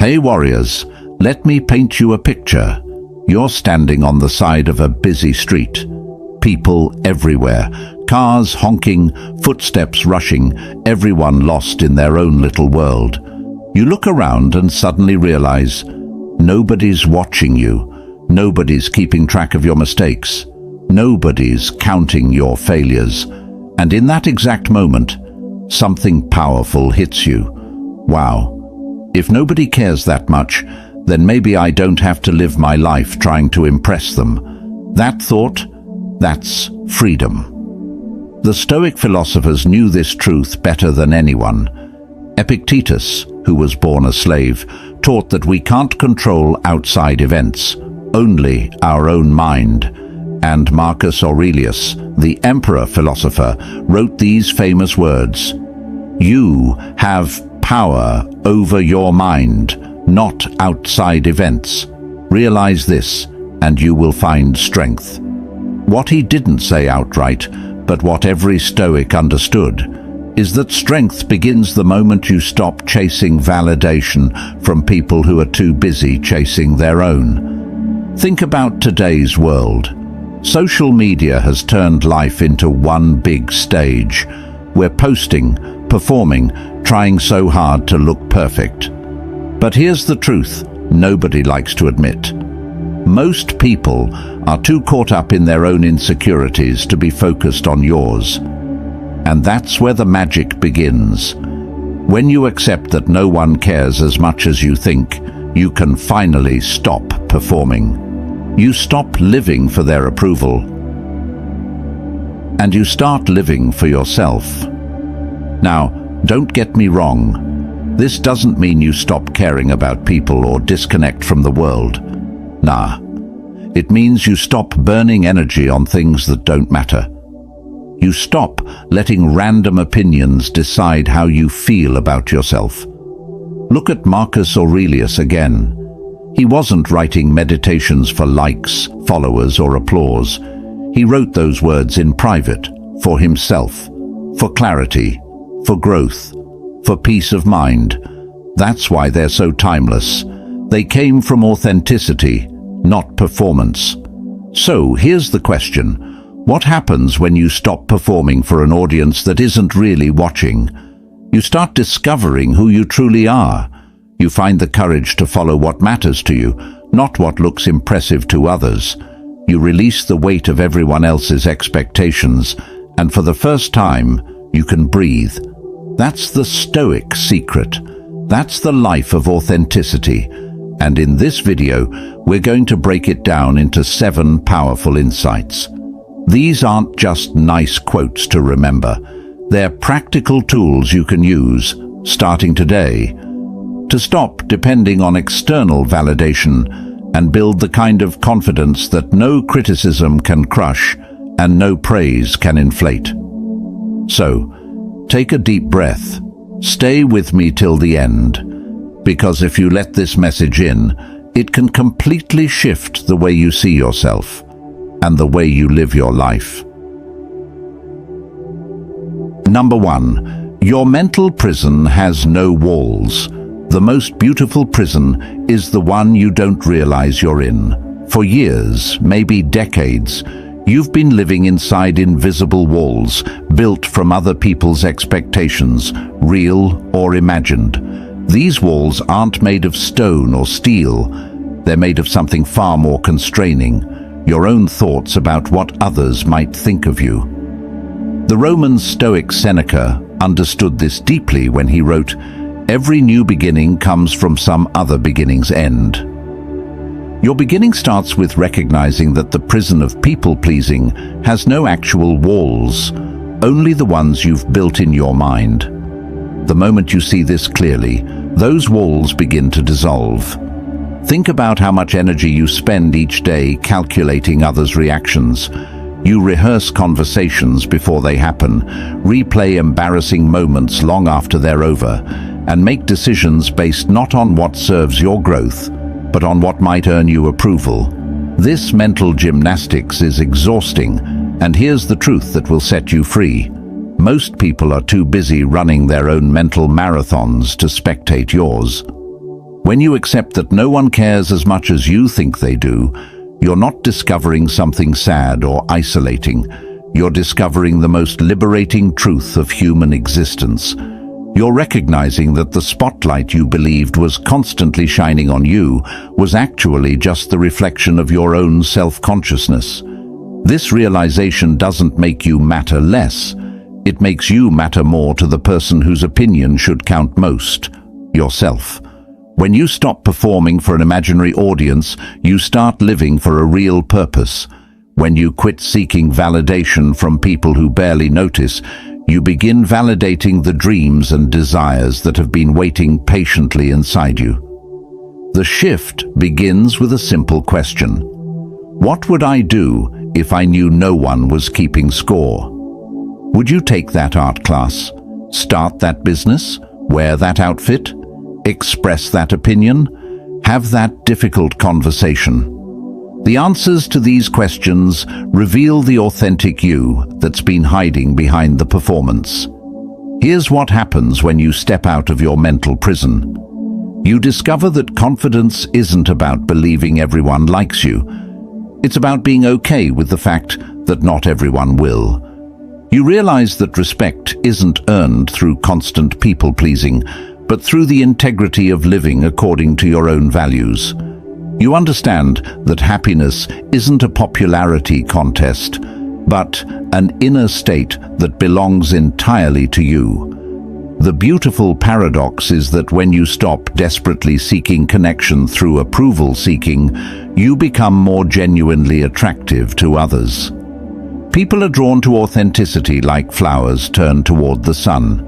Hey warriors, let me paint you a picture. You're standing on the side of a busy street. People everywhere, cars honking, footsteps rushing, everyone lost in their own little world. You look around and suddenly realize nobody's watching you, nobody's keeping track of your mistakes, nobody's counting your failures. And in that exact moment, something powerful hits you. Wow. If nobody cares that much, then maybe I don't have to live my life trying to impress them. That thought, that's freedom. The Stoic philosophers knew this truth better than anyone. Epictetus, who was born a slave, taught that we can't control outside events, only our own mind. And Marcus Aurelius, the emperor philosopher, wrote these famous words: "You have power over your mind, not outside events. Realize this, and you will find strength." What he didn't say outright, but what every Stoic understood, is that strength begins the moment you stop chasing validation from people who are too busy chasing their own. Think about today's world. Social media has turned life into one big stage. We're posting, performing, trying so hard to look perfect. But here's the truth nobody likes to admit. Most people are too caught up in their own insecurities to be focused on yours. And that's where the magic begins. When you accept that no one cares as much as you think, you can finally stop performing. You stop living for their approval, and you start living for yourself. Now, don't get me wrong. This doesn't mean you stop caring about people or disconnect from the world. Nah. It means you stop burning energy on things that don't matter. You stop letting random opinions decide how you feel about yourself. Look at Marcus Aurelius again. He wasn't writing meditations for likes, followers, or applause. He wrote those words in private, for himself, for clarity, for growth, for peace of mind. That's why they're so timeless. They came from authenticity, not performance. So here's the question. What happens when you stop performing for an audience that isn't really watching? You start discovering who you truly are. You find the courage to follow what matters to you, not what looks impressive to others. You release the weight of everyone else's expectations, and for the first time, you can breathe. That's the Stoic secret. That's the life of authenticity. And in this video, we're going to break it down into 7 powerful insights. These aren't just nice quotes to remember. They're practical tools you can use, starting today, to stop depending on external validation and build the kind of confidence that no criticism can crush and no praise can inflate. So, take a deep breath. Stay with me till the end, because if you let this message in, it can completely shift the way you see yourself and the way you live your life. Number 1, your mental prison has no walls. The most beautiful prison is the one you don't realize you're in. For years, maybe decades, you've been living inside invisible walls built from other people's expectations, real or imagined. These walls aren't made of stone or steel. They're made of something far more constraining, your own thoughts about what others might think of you. The Roman Stoic Seneca understood this deeply when he wrote, "Every new beginning comes from some other beginning's end." Your beginning starts with recognizing that the prison of people-pleasing has no actual walls, only the ones you've built in your mind. The moment you see this clearly, those walls begin to dissolve. Think about how much energy you spend each day calculating others' reactions. You rehearse conversations before they happen, replay embarrassing moments long after they're over, and make decisions based not on what serves your growth, but on what might earn you approval. This mental gymnastics is exhausting, and here's the truth that will set you free. Most people are too busy running their own mental marathons to spectate yours. When you accept that no one cares as much as you think they do, you're not discovering something sad or isolating. You're discovering the most liberating truth of human existence. You're recognizing that the spotlight you believed was constantly shining on you was actually just the reflection of your own self-consciousness. This realization doesn't make you matter less. It makes you matter more to the person whose opinion should count most, yourself. When you stop performing for an imaginary audience, you start living for a real purpose. When you quit seeking validation from people who barely notice, you begin validating the dreams and desires that have been waiting patiently inside you. The shift begins with a simple question. What would I do if I knew no one was keeping score? Would you take that art class? Start that business? Wear that outfit? Express that opinion? Have that difficult conversation? The answers to these questions reveal the authentic you that's been hiding behind the performance. Here's what happens when you step out of your mental prison. You discover that confidence isn't about believing everyone likes you. It's about being okay with the fact that not everyone will. You realize that respect isn't earned through constant people-pleasing, but through the integrity of living according to your own values. You understand that happiness isn't a popularity contest, but an inner state that belongs entirely to you. The beautiful paradox is that when you stop desperately seeking connection through approval seeking, you become more genuinely attractive to others. People are drawn to authenticity like flowers turn toward the sun.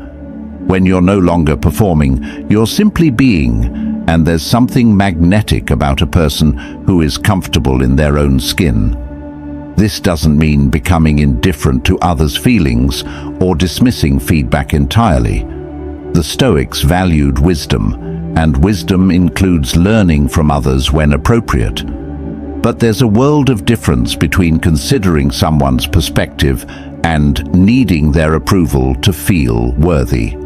When you're no longer performing, you're simply being, and there's something magnetic about a person who is comfortable in their own skin. This doesn't mean becoming indifferent to others' feelings or dismissing feedback entirely. The Stoics valued wisdom, and wisdom includes learning from others when appropriate. But there's a world of difference between considering someone's perspective and needing their approval to feel worthy.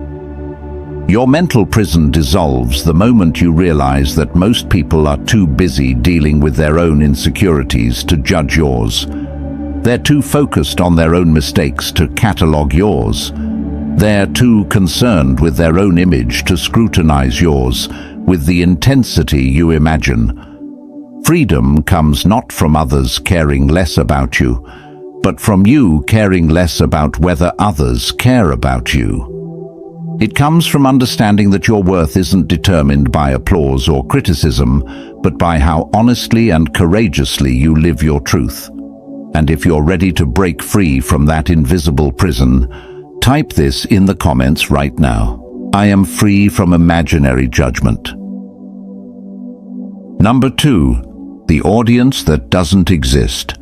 Your mental prison dissolves the moment you realize that most people are too busy dealing with their own insecurities to judge yours. They're too focused on their own mistakes to catalog yours. They're too concerned with their own image to scrutinize yours with the intensity you imagine. Freedom comes not from others caring less about you, but from you caring less about whether others care about you. It comes from understanding that your worth isn't determined by applause or criticism, but by how honestly and courageously you live your truth. And if you're ready to break free from that invisible prison, type this in the comments right now. I am free from imaginary judgment. Number 2, the audience that doesn't exist.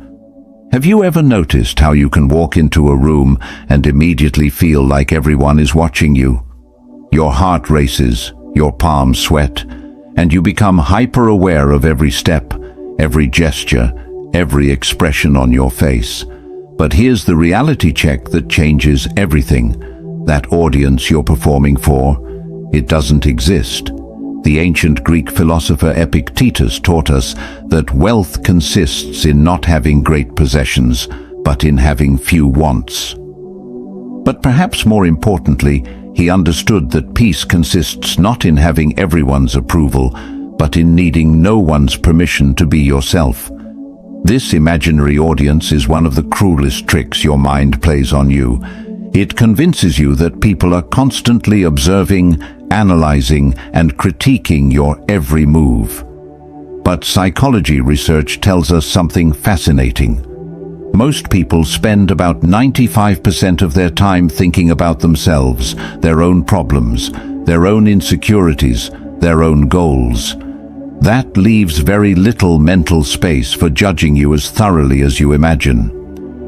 Have you ever noticed how you can walk into a room and immediately feel like everyone is watching you? Your heart races, your palms sweat, and you become hyper-aware of every step, every gesture, every expression on your face. But here's the reality check that changes everything. That audience you're performing for, it doesn't exist. The ancient Greek philosopher Epictetus taught us that wealth consists in not having great possessions, but in having few wants. But perhaps more importantly, he understood that peace consists not in having everyone's approval, but in needing no one's permission to be yourself. This imaginary audience is one of the cruelest tricks your mind plays on you. It convinces you that people are constantly observing, analyzing, and critiquing your every move. But psychology research tells us something fascinating. Most people spend about 95% of their time thinking about themselves, their own problems, their own insecurities, their own goals. That leaves very little mental space for judging you as thoroughly as you imagine.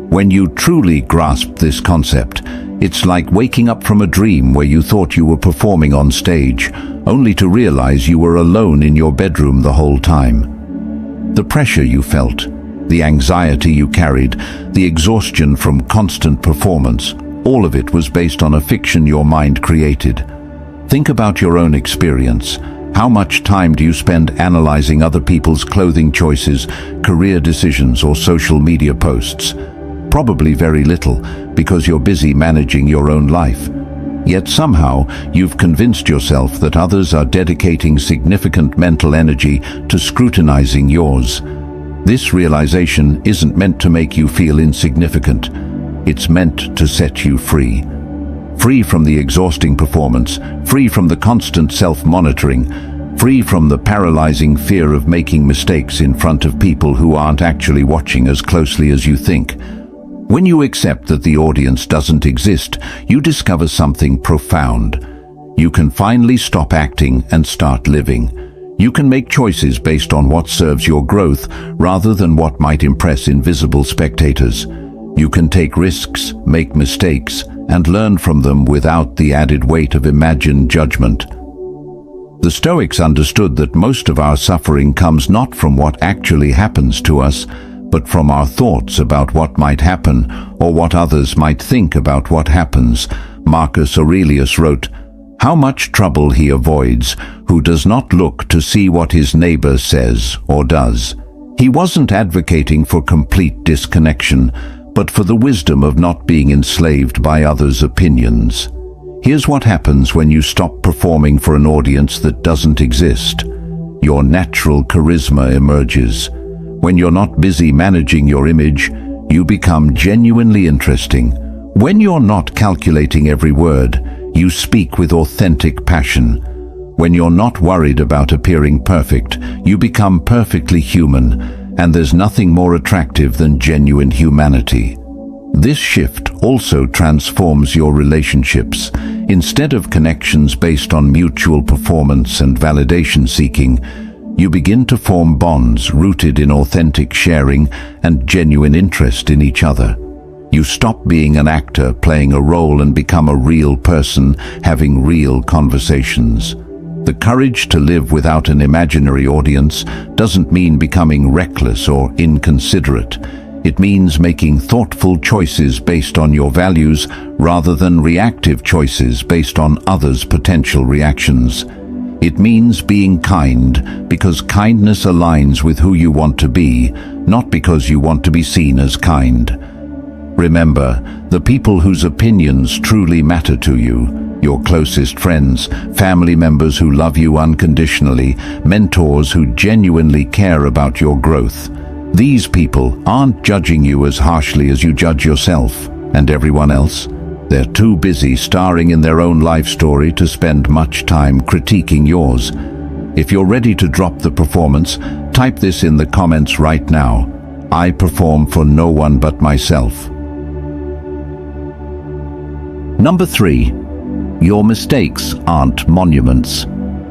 When you truly grasp this concept, it's like waking up from a dream where you thought you were performing on stage, only to realize you were alone in your bedroom the whole time. The pressure you felt, the anxiety you carried, the exhaustion from constant performance, all of it was based on a fiction your mind created. Think about your own experience. How much time do you spend analyzing other people's clothing choices, career decisions, or social media posts? Probably very little, because you're busy managing your own life. Yet somehow, you've convinced yourself that others are dedicating significant mental energy to scrutinizing yours. This realization isn't meant to make you feel insignificant. It's meant to set you free. Free from the exhausting performance, free from the constant self-monitoring, free from the paralyzing fear of making mistakes in front of people who aren't actually watching as closely as you think. When you accept that the audience doesn't exist, you discover something profound. You can finally stop acting and start living. You can make choices based on what serves your growth rather than what might impress invisible spectators. You can take risks, make mistakes, and learn from them without the added weight of imagined judgment. The Stoics understood that most of our suffering comes not from what actually happens to us, but from our thoughts about what might happen or what others might think about what happens. Marcus Aurelius wrote, "How much trouble he avoids who does not look to see what his neighbor says or does." He wasn't advocating for complete disconnection, but for the wisdom of not being enslaved by others' opinions. Here's what happens when you stop performing for an audience that doesn't exist. Your natural charisma emerges. When you're not busy managing your image, you become genuinely interesting. When you're not calculating every word, you speak with authentic passion. When you're not worried about appearing perfect, you become perfectly human, and there's nothing more attractive than genuine humanity. This shift also transforms your relationships. Instead of connections based on mutual performance and validation seeking, you begin to form bonds rooted in authentic sharing and genuine interest in each other. You stop being an actor playing a role and become a real person having real conversations. The courage to live without an imaginary audience doesn't mean becoming reckless or inconsiderate. It means making thoughtful choices based on your values rather than reactive choices based on others' potential reactions. It means being kind because kindness aligns with who you want to be, not because you want to be seen as kind. Remember, the people whose opinions truly matter to you, your closest friends, family members who love you unconditionally, mentors who genuinely care about your growth. These people aren't judging you as harshly as you judge yourself and everyone else. They're too busy starring in their own life story to spend much time critiquing yours. If you're ready to drop the performance, type this in the comments right now. I perform for no one but myself. Number 3. Your mistakes aren't monuments.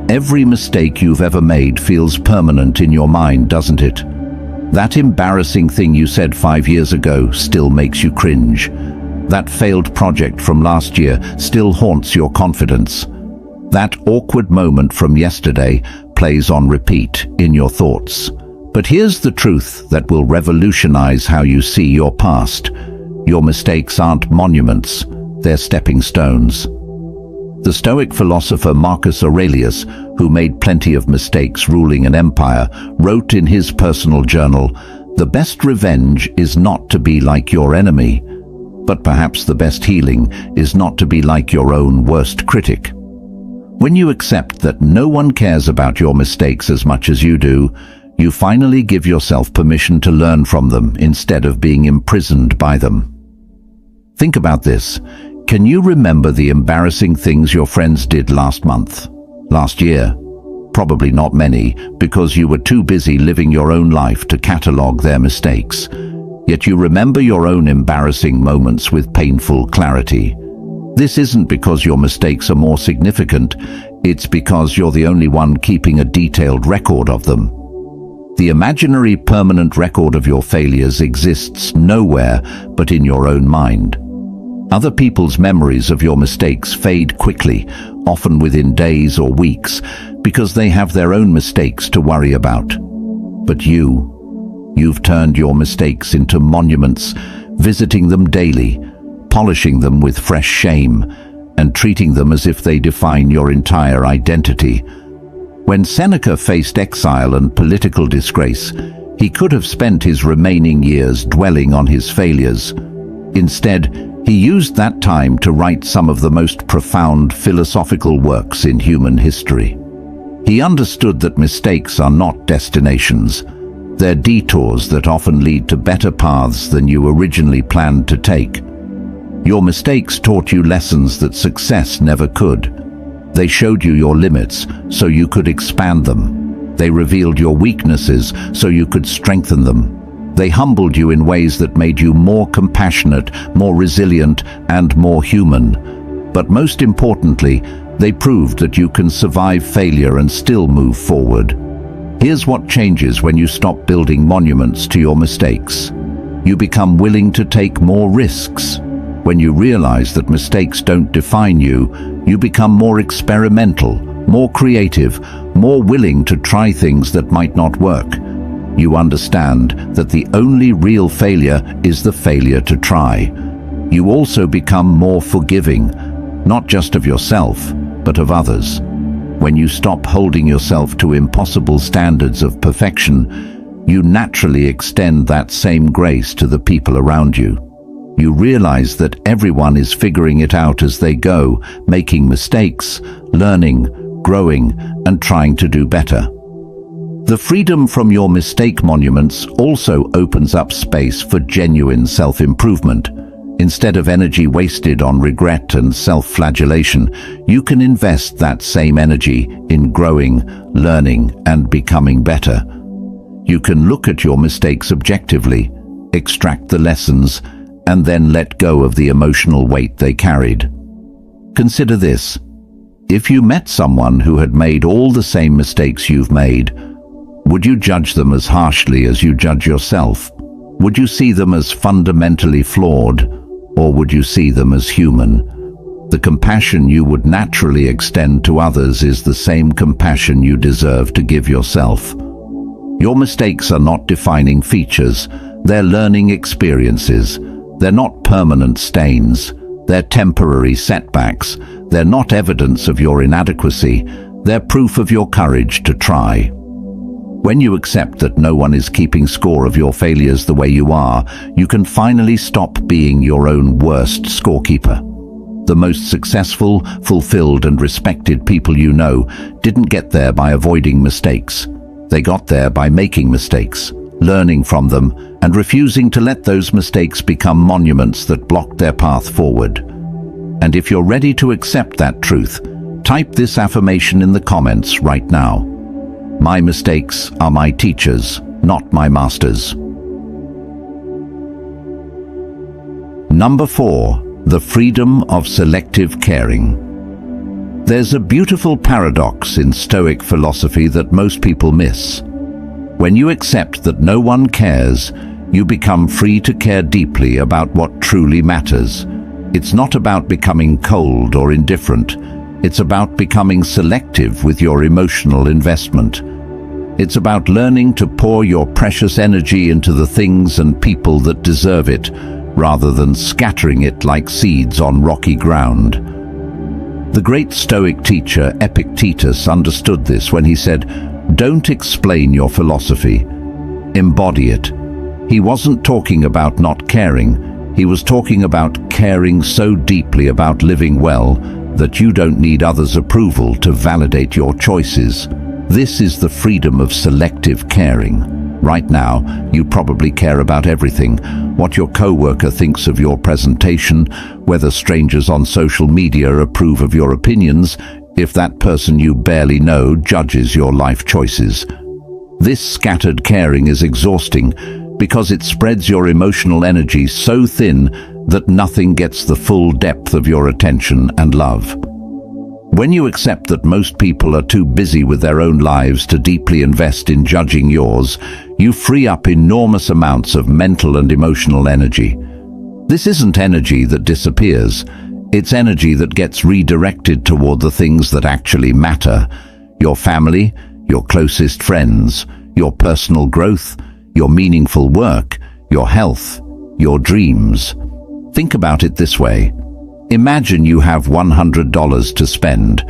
Every mistake you've ever made feels permanent in your mind, doesn't it? That embarrassing thing you said 5 years ago still makes you cringe. That failed project from last year still haunts your confidence. That awkward moment from yesterday plays on repeat in your thoughts. But here's the truth that will revolutionize how you see your past. Your mistakes aren't monuments, they're stepping stones. The Stoic philosopher Marcus Aurelius, who made plenty of mistakes ruling an empire, wrote in his personal journal, "The best revenge is not to be like your enemy, but perhaps the best healing is not to be like your own worst critic." When you accept that no one cares about your mistakes as much as you do, you finally give yourself permission to learn from them instead of being imprisoned by them. Think about this. Can you remember the embarrassing things your friends did last month, last year? Probably not many, because you were too busy living your own life to catalogue their mistakes. Yet you remember your own embarrassing moments with painful clarity. This isn't because your mistakes are more significant, it's because you're the only one keeping a detailed record of them. The imaginary permanent record of your failures exists nowhere but in your own mind. Other people's memories of your mistakes fade quickly, often within days or weeks, because they have their own mistakes to worry about. But you've turned your mistakes into monuments, visiting them daily, polishing them with fresh shame, and treating them as if they define your entire identity. When Seneca faced exile and political disgrace, he could have spent his remaining years dwelling on his failures. Instead, he used that time to write some of the most profound philosophical works in human history. He understood that mistakes are not destinations. They're detours that often lead to better paths than you originally planned to take. Your mistakes taught you lessons that success never could. They showed you your limits so you could expand them. They revealed your weaknesses so you could strengthen them. They humbled you in ways that made you more compassionate, more resilient, and more human. But most importantly, they proved that you can survive failure and still move forward. Here's what changes when you stop building monuments to your mistakes. You become willing to take more risks. When you realize that mistakes don't define you, you become more experimental, more creative, more willing to try things that might not work. You understand that the only real failure is the failure to try. You also become more forgiving, not just of yourself, but of others. When you stop holding yourself to impossible standards of perfection, you naturally extend that same grace to the people around you. You realize that everyone is figuring it out as they go, making mistakes, learning, growing, and trying to do better. The freedom from your mistake monuments also opens up space for genuine self-improvement. Instead of energy wasted on regret and self-flagellation, you can invest that same energy in growing, learning, and becoming better. You can look at your mistakes objectively, extract the lessons, and then let go of the emotional weight they carried. Consider this. If you met someone who had made all the same mistakes you've made, would you judge them as harshly as you judge yourself? Would you see them as fundamentally flawed, or would you see them as human? The compassion you would naturally extend to others is the same compassion you deserve to give yourself. Your mistakes are not defining features, they're learning experiences. They're not permanent stains, they're temporary setbacks. They're not evidence of your inadequacy, they're proof of your courage to try. When you accept that no one is keeping score of your failures the way you are, you can finally stop being your own worst scorekeeper. The most successful, fulfilled, and respected people you know didn't get there by avoiding mistakes. They got there by making mistakes, learning from them, and refusing to let those mistakes become monuments that blocked their path forward. And if you're ready to accept that truth, type this affirmation in the comments right now. My mistakes are my teachers, not my masters. Number 4. The freedom of selective caring. There's a beautiful paradox in Stoic philosophy that most people miss. When you accept that no one cares, you become free to care deeply about what truly matters. It's not about becoming cold or indifferent. It's about becoming selective with your emotional investment. It's about learning to pour your precious energy into the things and people that deserve it, rather than scattering it like seeds on rocky ground. The great Stoic teacher Epictetus understood this when he said, "Don't explain your philosophy, embody it." He wasn't talking about not caring, he was talking about caring so deeply about living well that you don't need others' approval to validate your choices. This is the freedom of selective caring. Right now, you probably care about everything: what your coworker thinks of your presentation, whether strangers on social media approve of your opinions, if that person you barely know judges your life choices. This scattered caring is exhausting because it spreads your emotional energy so thin that nothing gets the full depth of your attention and love. When you accept that most people are too busy with their own lives to deeply invest in judging yours, you free up enormous amounts of mental and emotional energy. This isn't energy that disappears. It's energy that gets redirected toward the things that actually matter: your family, your closest friends, your personal growth, your meaningful work, your health, your dreams. Think about it this way. Imagine you have $100 to spend.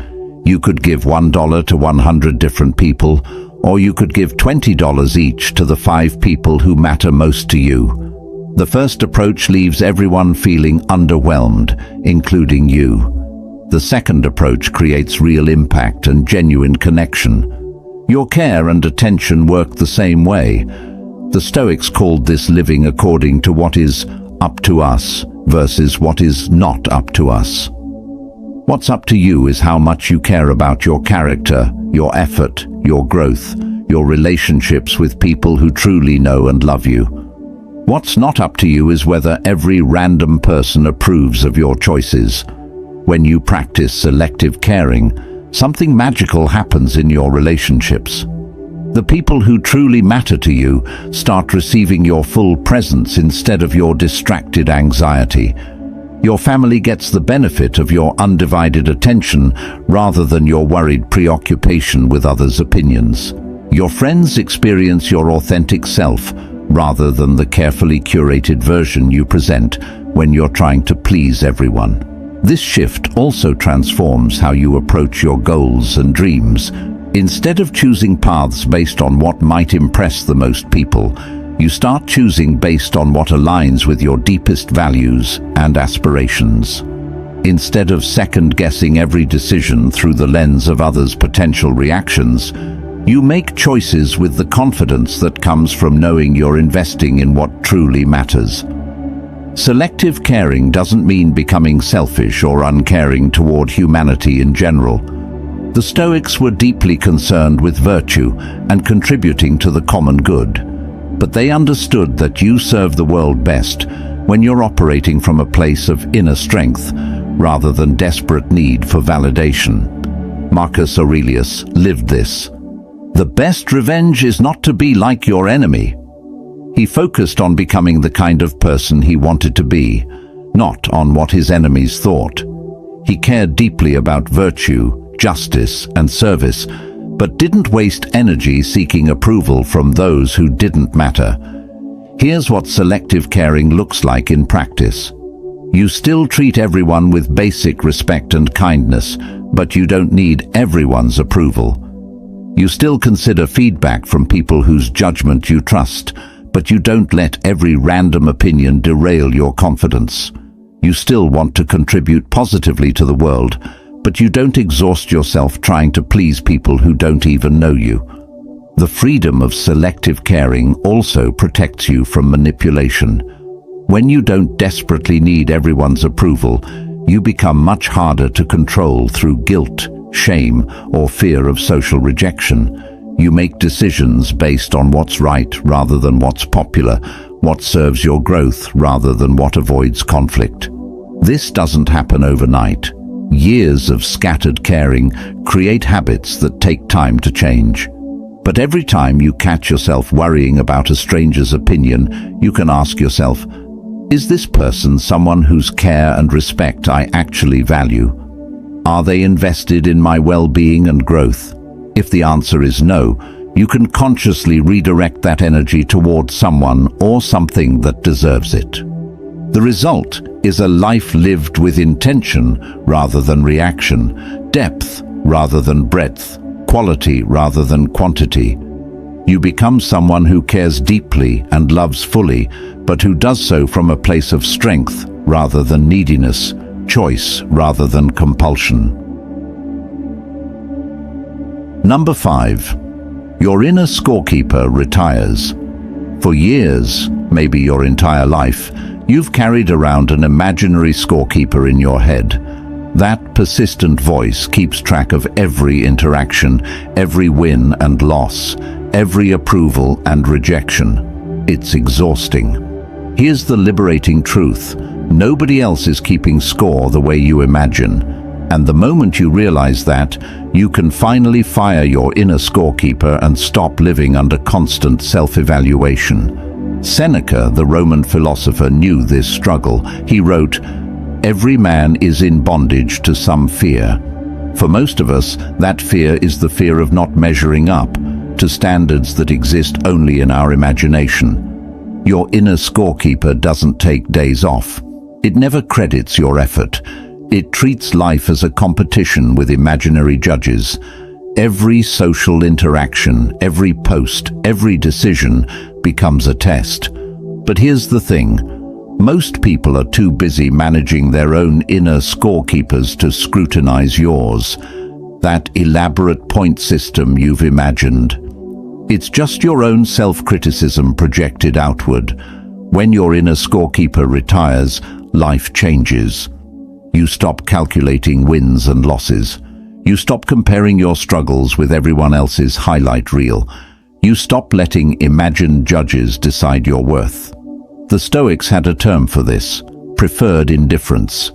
You could give $1 to 100 different people, or you could give $20 each to the 5 people who matter most to you. The first approach leaves everyone feeling underwhelmed, including you. The second approach creates real impact and genuine connection. Your care and attention work the same way. The Stoics called this living according to what is up to us versus what is not up to us. What's up to you is how much you care about your character, your effort, your growth, your relationships with people who truly know and love you. What's not up to you is whether every random person approves of your choices. When you practice selective caring, something magical happens in your relationships. The people who truly matter to you start receiving your full presence instead of your distracted anxiety. Your family gets the benefit of your undivided attention rather than your worried preoccupation with others' opinions. Your friends experience your authentic self rather than the carefully curated version you present when you're trying to please everyone. This shift also transforms how you approach your goals and dreams. Instead of choosing paths based on what might impress the most people, you start choosing based on what aligns with your deepest values and aspirations. Instead of second-guessing every decision through the lens of others' potential reactions, you make choices with the confidence that comes from knowing you're investing in what truly matters. Selective caring doesn't mean becoming selfish or uncaring toward humanity in general. The Stoics were deeply concerned with virtue and contributing to the common good. But they understood that you serve the world best when you're operating from a place of inner strength rather than desperate need for validation. Marcus Aurelius lived this. The best revenge is not to be like your enemy. He focused on becoming the kind of person he wanted to be, not on what his enemies thought. He cared deeply about virtue, justice, and service, but didn't waste energy seeking approval from those who didn't matter. Here's what selective caring looks like in practice. You still treat everyone with basic respect and kindness, but you don't need everyone's approval. You still consider feedback from people whose judgment you trust, but you don't let every random opinion derail your confidence. You still want to contribute positively to the world, but you don't exhaust yourself trying to please people who don't even know you. The freedom of selective caring also protects you from manipulation. When you don't desperately need everyone's approval, you become much harder to control through guilt, shame, or fear of social rejection. You make decisions based on what's right rather than what's popular, what serves your growth rather than what avoids conflict. This doesn't happen overnight. Years of scattered caring create habits that take time to change. But every time you catch yourself worrying about a stranger's opinion, you can ask yourself, is this person someone whose care and respect I actually value? Are they invested in my well-being and growth? If the answer is no, you can consciously redirect that energy towards someone or something that deserves it. The result is a life lived with intention rather than reaction, depth rather than breadth, quality rather than quantity. You become someone who cares deeply and loves fully, but who does so from a place of strength rather than neediness, choice rather than compulsion. Number 5. Your inner scorekeeper retires. For years, maybe your entire life, you've carried around an imaginary scorekeeper in your head. That persistent voice keeps track of every interaction, every win and loss, every approval and rejection. It's exhausting. Here's the liberating truth. Nobody else is keeping score the way you imagine. And the moment you realize that, you can finally fire your inner scorekeeper and stop living under constant self-evaluation. Seneca, the Roman philosopher, knew this struggle. He wrote, "Every man is in bondage to some fear." For most of us, that fear is the fear of not measuring up to standards that exist only in our imagination. Your inner scorekeeper doesn't take days off. It never credits your effort. It treats life as a competition with imaginary judges. Every social interaction, every post, every decision becomes a test. But here's the thing. Most people are too busy managing their own inner scorekeepers to scrutinize yours. That elaborate point system you've imagined. It's just your own self-criticism projected outward. When your inner scorekeeper retires, life changes. You stop calculating wins and losses. You stop comparing your struggles with everyone else's highlight reel. You stop letting imagined judges decide your worth. The Stoics had a term for this: preferred indifference.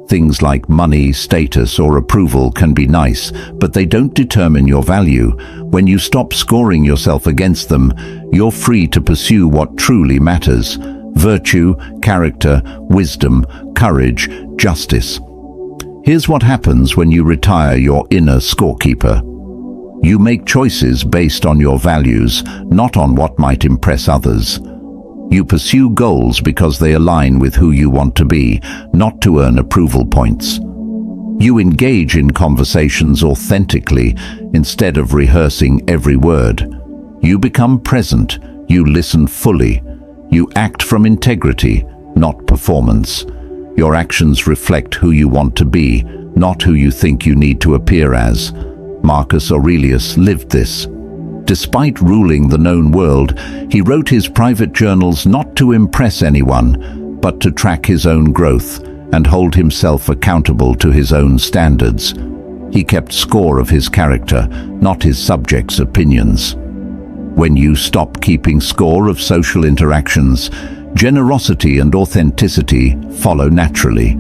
Things like money, status, or approval can be nice, but they don't determine your value. When you stop scoring yourself against them, you're free to pursue what truly matters: virtue, character, wisdom, courage, justice. Here's what happens when you retire your inner scorekeeper. You make choices based on your values, not on what might impress others. You pursue goals because they align with who you want to be, not to earn approval points. You engage in conversations authentically instead of rehearsing every word. You become present, you listen fully, you act from integrity, not performance. Your actions reflect who you want to be, not who you think you need to appear as. Marcus Aurelius lived this. Despite ruling the known world, he wrote his private journals not to impress anyone, but to track his own growth and hold himself accountable to his own standards. He kept score of his character, not his subjects' opinions. When you stop keeping score of social interactions, generosity and authenticity follow naturally.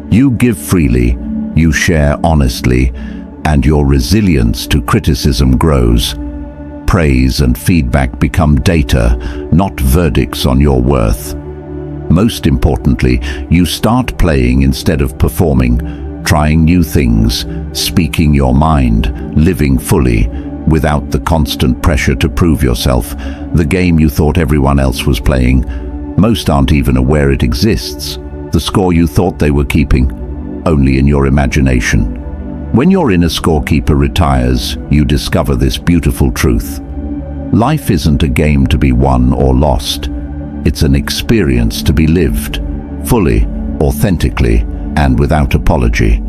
You give freely, you share honestly, and your resilience to criticism grows. Praise and feedback become data, not verdicts on your worth. Most importantly, you start playing instead of performing, trying new things, speaking your mind, living fully, without the constant pressure to prove yourself. The game you thought everyone else was playing, most aren't even aware it exists. The score you thought they were keeping, only in your imagination. When your inner scorekeeper retires, you discover this beautiful truth. Life isn't a game to be won or lost. It's an experience to be lived, fully, authentically, and without apology.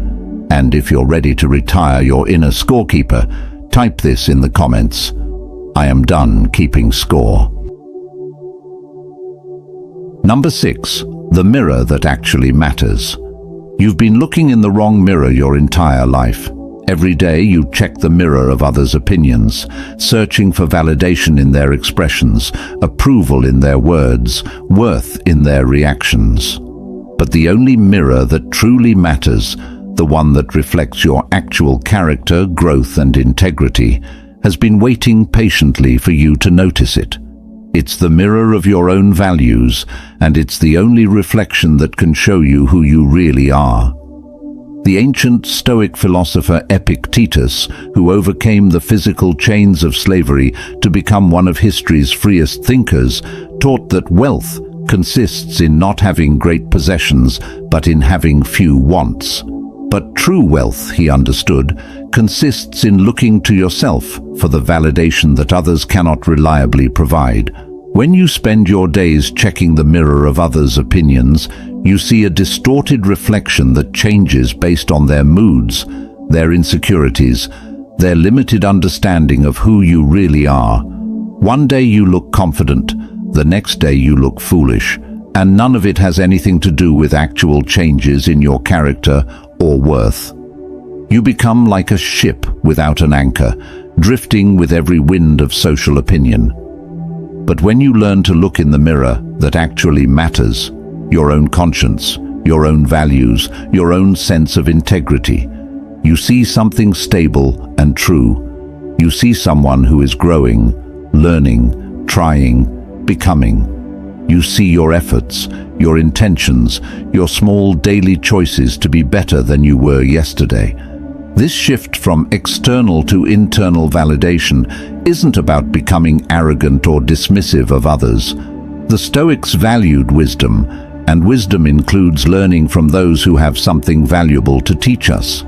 And if you're ready to retire your inner scorekeeper, type this in the comments: I am done keeping score. Number 6. The mirror that actually matters. You've been looking in the wrong mirror your entire life. Every day you check the mirror of others' opinions, searching for validation in their expressions, approval in their words, worth in their reactions. But the only mirror that truly matters, the one that reflects your actual character, growth, and integrity, has been waiting patiently for you to notice it. It's the mirror of your own values, and it's the only reflection that can show you who you really are. The ancient Stoic philosopher Epictetus, who overcame the physical chains of slavery to become one of history's freest thinkers, taught that wealth consists in not having great possessions, but in having few wants. But true wealth, he understood, consists in looking to yourself for the validation that others cannot reliably provide. When you spend your days checking the mirror of others' opinions, you see a distorted reflection that changes based on their moods, their insecurities, their limited understanding of who you really are. One day you look confident, the next day you look foolish, and none of it has anything to do with actual changes in your character or worth. You become like a ship without an anchor, drifting with every wind of social opinion. But when you learn to look in the mirror that actually matters, your own conscience, your own values, your own sense of integrity, you see something stable and true. You see someone who is growing, learning, trying, becoming. You see your efforts, your intentions, your small daily choices to be better than you were yesterday. This shift from external to internal validation isn't about becoming arrogant or dismissive of others. The Stoics valued wisdom, and wisdom includes learning from those who have something valuable to teach us.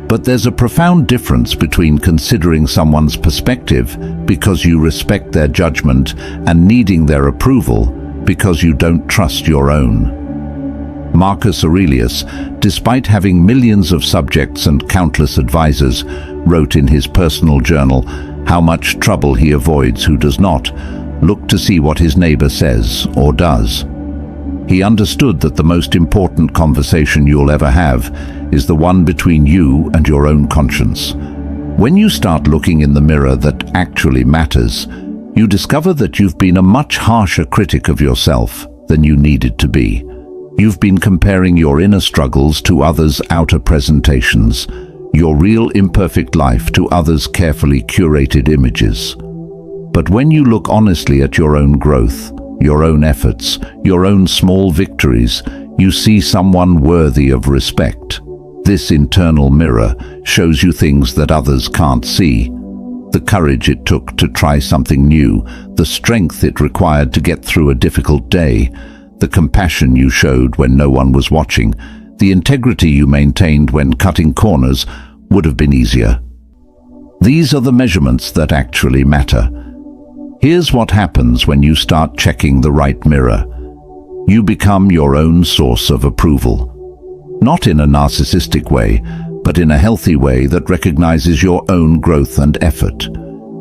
But there's a profound difference between considering someone's perspective because you respect their judgment and needing their approval because you don't trust your own. Marcus Aurelius, despite having millions of subjects and countless advisors, wrote in his personal journal how much trouble he avoids who does not look to see what his neighbor says or does. He understood that the most important conversation you'll ever have is the one between you and your own conscience. When you start looking in the mirror that actually matters, you discover that you've been a much harsher critic of yourself than you needed to be. You've been comparing your inner struggles to others' outer presentations, your real imperfect life to others' carefully curated images. But when you look honestly at your own growth, your own efforts, your own small victories, you see someone worthy of respect. This internal mirror shows you things that others can't see. The courage it took to try something new, the strength it required to get through a difficult day, the compassion you showed when no one was watching, the integrity you maintained when cutting corners would have been easier. These are the measurements that actually matter. Here's what happens when you start checking the right mirror. You become your own source of approval. Not in a narcissistic way, but in a healthy way that recognizes your own growth and effort.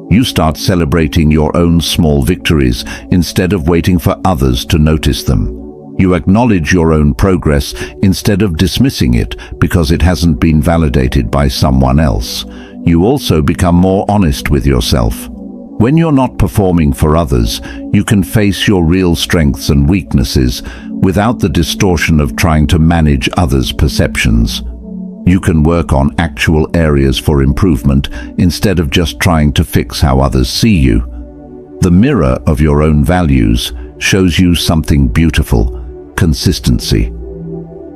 You start celebrating your own small victories instead of waiting for others to notice them. You acknowledge your own progress instead of dismissing it because it hasn't been validated by someone else. You also become more honest with yourself. When you're not performing for others, you can face your real strengths and weaknesses without the distortion of trying to manage others' perceptions. You can work on actual areas for improvement instead of just trying to fix how others see you. The mirror of your own values shows you something beautiful: consistency.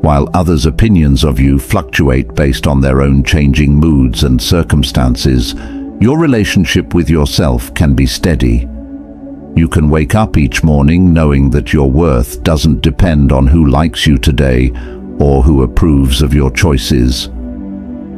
While others' opinions of you fluctuate based on their own changing moods and circumstances, your relationship with yourself can be steady. You can wake up each morning knowing that your worth doesn't depend on who likes you today or who approves of your choices.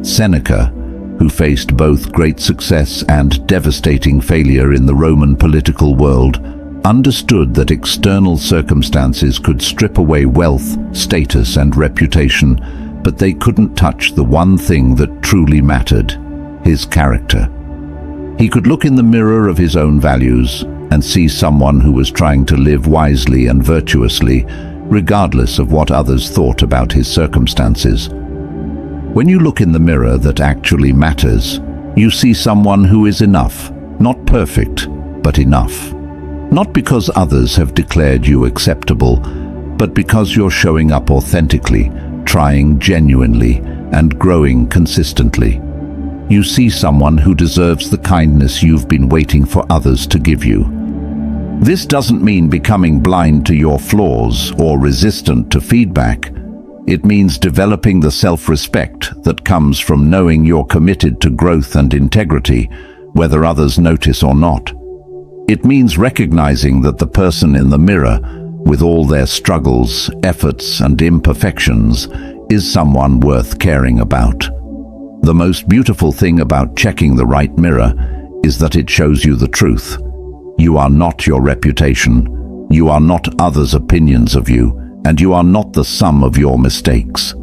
Seneca, who faced both great success and devastating failure in the Roman political world, understood that external circumstances could strip away wealth, status, and reputation, but they couldn't touch the one thing that truly mattered: his character. He could look in the mirror of his own values and see someone who was trying to live wisely and virtuously, regardless of what others thought about his circumstances. When you look in the mirror that actually matters, you see someone who is enough, not perfect, but enough. Not because others have declared you acceptable, but because you're showing up authentically, trying genuinely, and growing consistently. You see someone who deserves the kindness you've been waiting for others to give you. This doesn't mean becoming blind to your flaws or resistant to feedback. It means developing the self-respect that comes from knowing you're committed to growth and integrity, whether others notice or not. It means recognizing that the person in the mirror, with all their struggles, efforts, and imperfections, is someone worth caring about. The most beautiful thing about checking the right mirror is that it shows you the truth. You are not your reputation. You are not others' opinions of you, and you are not the sum of your mistakes.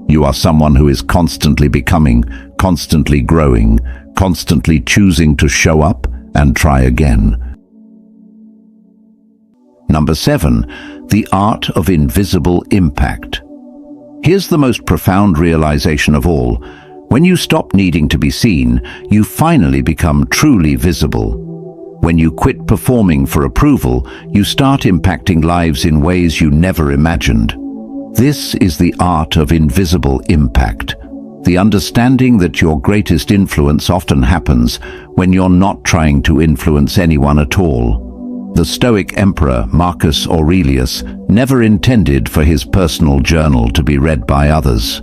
You are someone who is constantly becoming, constantly growing, constantly choosing to show up and try again. Number 7, the art of invisible impact. Here's the most profound realization of all. When you stop needing to be seen, you finally become truly visible. When you quit performing for approval, you start impacting lives in ways you never imagined. This is the art of invisible impact. The understanding that your greatest influence often happens when you're not trying to influence anyone at all. The Stoic emperor Marcus Aurelius never intended for his personal journal to be read by others.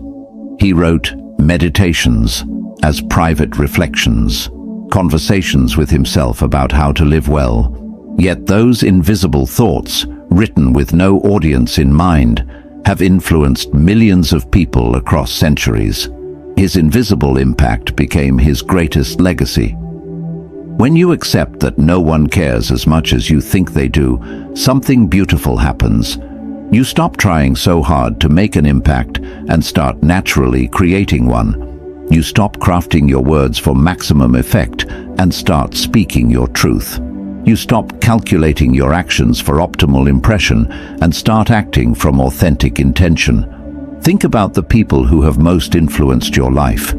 He wrote meditations as private reflections, conversations with himself about how to live well. Yet those invisible thoughts written with no audience in mind, have influenced millions of people across centuries. His invisible impact became his greatest legacy. When you accept that no one cares as much as you think they do, something beautiful happens. You stop trying so hard to make an impact and start naturally creating one. You stop crafting your words for maximum effect and start speaking your truth. You stop calculating your actions for optimal impression and start acting from authentic intention. Think about the people who have most influenced your life.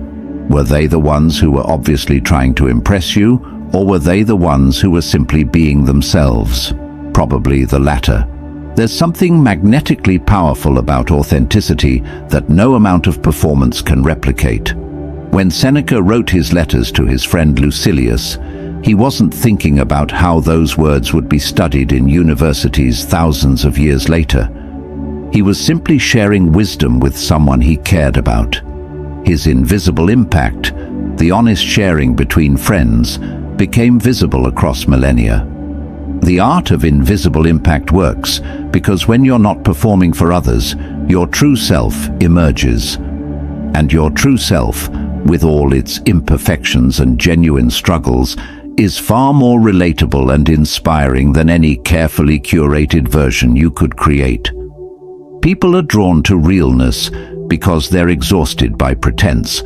Were they the ones who were obviously trying to impress you, or were they the ones who were simply being themselves? Probably the latter. There's something magnetically powerful about authenticity that no amount of performance can replicate. When Seneca wrote his letters to his friend Lucilius, he wasn't thinking about how those words would be studied in universities thousands of years later. He was simply sharing wisdom with someone he cared about. His invisible impact, the honest sharing between friends, became visible across millennia. The art of invisible impact works because when you're not performing for others, your true self emerges. And your true self, with all its imperfections and genuine struggles, is far more relatable and inspiring than any carefully curated version you could create. People are drawn to realness because they're exhausted by pretense,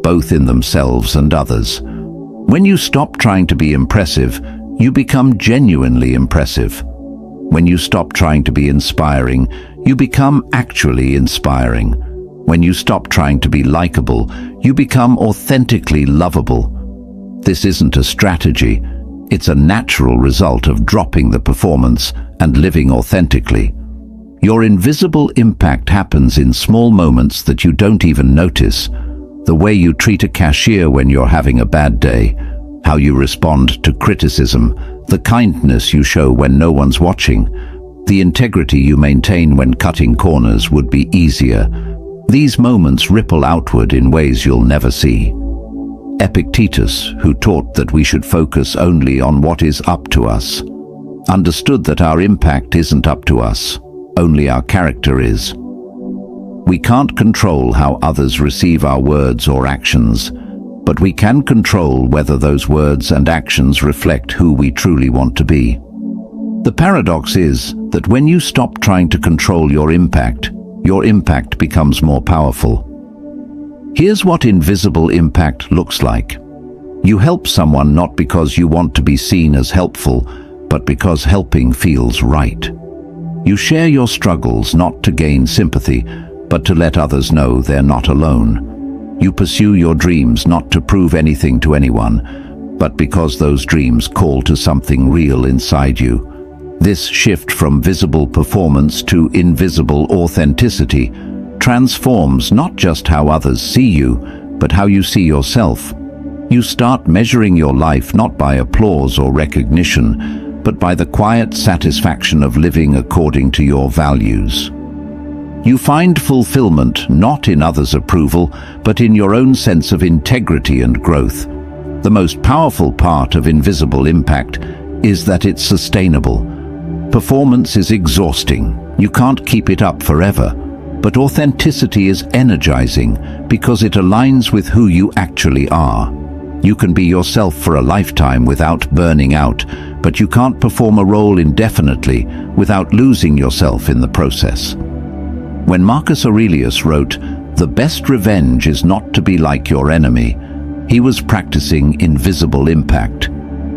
both in themselves and others. When you stop trying to be impressive, you become genuinely impressive. When you stop trying to be inspiring, you become actually inspiring. When you stop trying to be likable, you become authentically lovable. This isn't a strategy, it's a natural result of dropping the performance and living authentically. Your invisible impact happens in small moments that you don't even notice. The way you treat a cashier when you're having a bad day, how you respond to criticism, the kindness you show when no one's watching, the integrity you maintain when cutting corners would be easier. These moments ripple outward in ways you'll never see. Epictetus, who taught that we should focus only on what is up to us, understood that our impact isn't up to us, only our character is. We can't control how others receive our words or actions, but we can control whether those words and actions reflect who we truly want to be. The paradox is that when you stop trying to control your impact becomes more powerful. Here's what invisible impact looks like. You help someone not because you want to be seen as helpful, but because helping feels right. You share your struggles not to gain sympathy, but to let others know they're not alone. You pursue your dreams not to prove anything to anyone, but because those dreams call to something real inside you. This shift from visible performance to invisible authenticity transforms not just how others see you, but how you see yourself. You start measuring your life not by applause or recognition, but by the quiet satisfaction of living according to your values. You find fulfillment not in others' approval, but in your own sense of integrity and growth. The most powerful part of invisible impact is that it's sustainable. Performance is exhausting. You can't keep it up forever. But authenticity is energizing because it aligns with who you actually are. You can be yourself for a lifetime without burning out, but you can't perform a role indefinitely without losing yourself in the process. When Marcus Aurelius wrote, "The best revenge is not to be like your enemy," he was practicing invisible impact.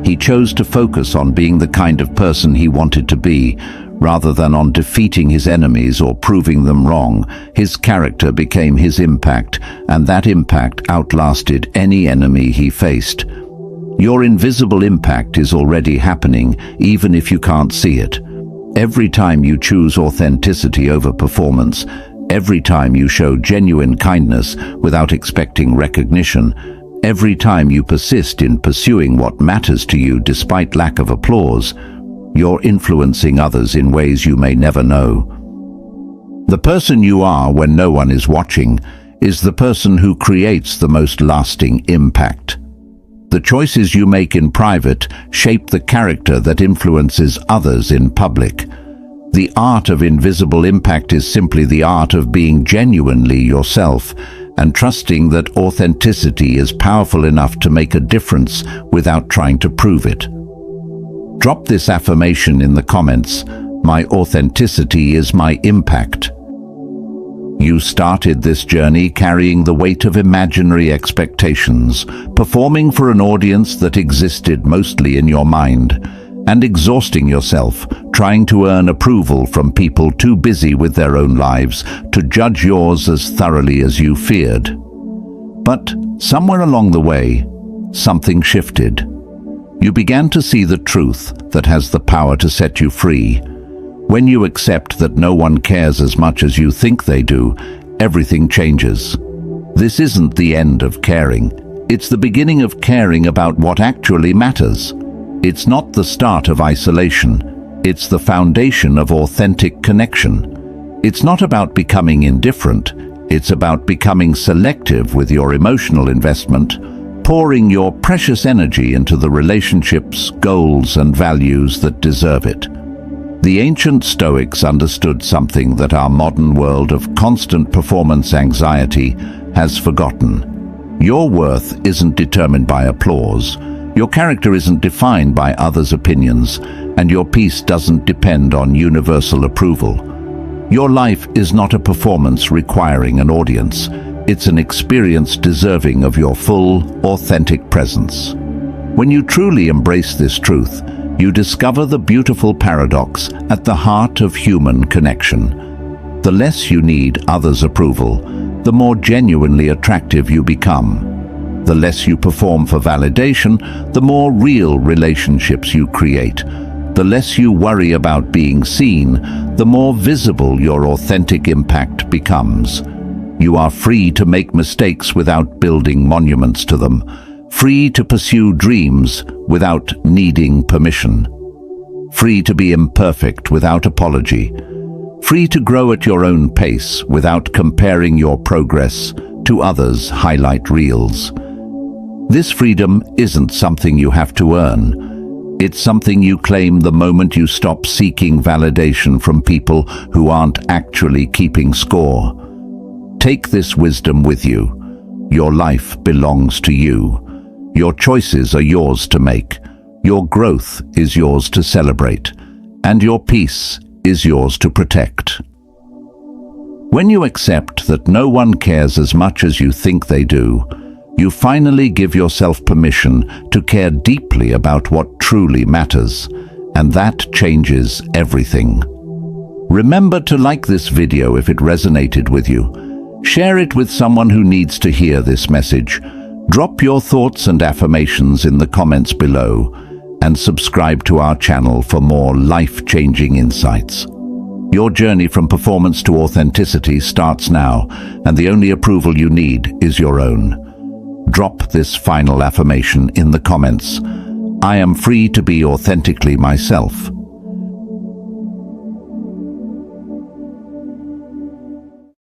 He chose to focus on being the kind of person he wanted to be, rather than on defeating his enemies or proving them wrong. His character became his impact, and that impact outlasted any enemy he faced. Your invisible impact is already happening, even if you can't see it. Every time you choose authenticity over performance, every time you show genuine kindness without expecting recognition, every time you persist in pursuing what matters to you despite lack of applause, you're influencing others in ways you may never know. The person you are when no one is watching is the person who creates the most lasting impact. The choices you make in private shape the character that influences others in public. The art of invisible impact is simply the art of being genuinely yourself and trusting that authenticity is powerful enough to make a difference without trying to prove it. Drop this affirmation in the comments: my authenticity is my impact. You started this journey carrying the weight of imaginary expectations, performing for an audience that existed mostly in your mind, and exhausting yourself trying to earn approval from people too busy with their own lives to judge yours as thoroughly as you feared. But somewhere along the way, something shifted. You began to see the truth that has the power to set you free. When you accept that no one cares as much as you think they do, everything changes. This isn't the end of caring. It's the beginning of caring about what actually matters. It's not the start of isolation. It's the foundation of authentic connection. It's not about becoming indifferent. It's about becoming selective with your emotional investment, pouring your precious energy into the relationships, goals, and values that deserve it. The ancient Stoics understood something that our modern world of constant performance anxiety has forgotten. Your worth isn't determined by applause. Your character isn't defined by others' opinions, and your peace doesn't depend on universal approval. Your life is not a performance requiring an audience. It's an experience deserving of your full, authentic presence. When you truly embrace this truth, you discover the beautiful paradox at the heart of human connection. The less you need others' approval, the more genuinely attractive you become. The less you perform for validation, the more real relationships you create. The less you worry about being seen, the more visible your authentic impact becomes. You are free to make mistakes without building monuments to them, free to pursue dreams without needing permission, free to be imperfect without apology, free to grow at your own pace without comparing your progress to others' highlight reels. This freedom isn't something you have to earn. It's something you claim the moment you stop seeking validation from people who aren't actually keeping score. Take this wisdom with you. Your life belongs to you. Your choices are yours to make. Your growth is yours to celebrate. And your peace is yours to protect. When you accept that no one cares as much as you think they do, you finally give yourself permission to care deeply about what truly matters, and that changes everything. Remember to like this video if it resonated with you. Share it with someone who needs to hear this message. Drop your thoughts and affirmations in the comments below, and subscribe to our channel for more life-changing insights. Your journey from performance to authenticity starts now, and the only approval you need is your own. Drop this final affirmation in the comments: I am free to be authentically myself.